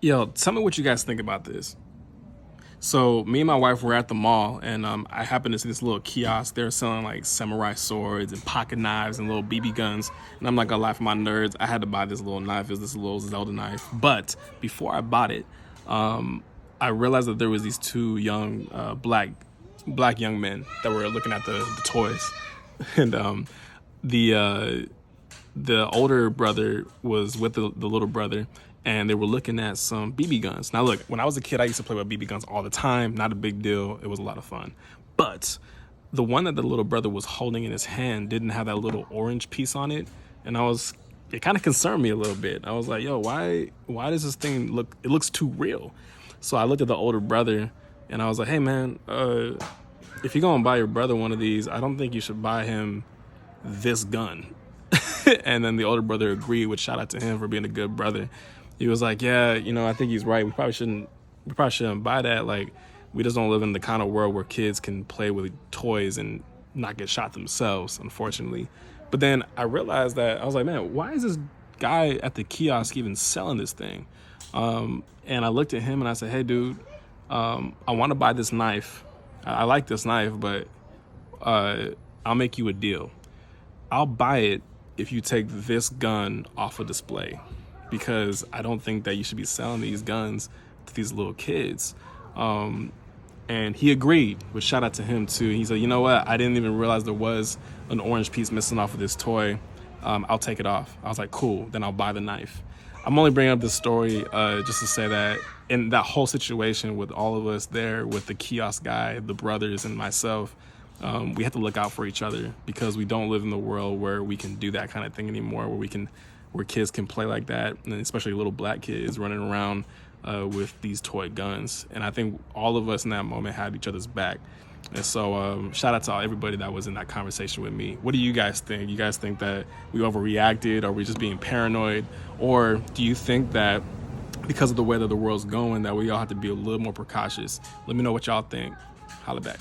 Yo, tell me what you guys think about this. So me and my wife were at the mall, and I happened to see this little kiosk. They're selling like samurai swords and pocket knives and little BB guns. And I'm not gonna lie, for my nerds, I had to buy this little knife. It was this little Zelda knife. But before I bought it, I realized that there was these two young black young men that were looking at the toys, and the the older brother was with the little brother, and they were looking at some BB guns. Now look, when I was a kid, I used to play with BB guns all the time. Not a big deal. It was a lot of fun. But the one that the little brother was holding in his hand didn't have that little orange piece on it. And it kind of concerned me a little bit. I was like, yo, why does this thing it looks too real? So I looked at the older brother and I was like, hey man, if you're gonna buy your brother one of these, I don't think you should buy him this gun. And then the older brother agreed, which shout out to him for being a good brother. He was like, yeah, I think he's right. We probably shouldn't buy that. Like, we just don't live in the kind of world where kids can play with toys and not get shot themselves, unfortunately. But then I realized that I was like, man, why is this guy at the kiosk even selling this thing? And I looked at him and I said, hey dude, I want to buy this knife. I like this knife, but I'll make you a deal. I'll buy it if you take this gun off of display, because I don't think that you should be selling these guns to these little kids. And he agreed, which shout out to him too. He said, you know what? I didn't even realize there was an orange piece missing off of this toy. I'll take it off. I was like, cool, then I'll buy the knife. I'm only bringing up this story just to say that in that whole situation with all of us there, with the kiosk guy, the brothers, and myself, we have to look out for each other, because we don't live in the world where we can do that kind of thing anymore, where kids can play like that, and especially little black kids running around with these toy guns. And I think all of us in that moment had each other's back. And so shout out to everybody that was in that conversation with me. What do you guys think? You guys think that we overreacted? Are we just being paranoid? Or do you think that because of the way that the world's going, that we all have to be a little more precautious? Let me know what y'all think. Holla back.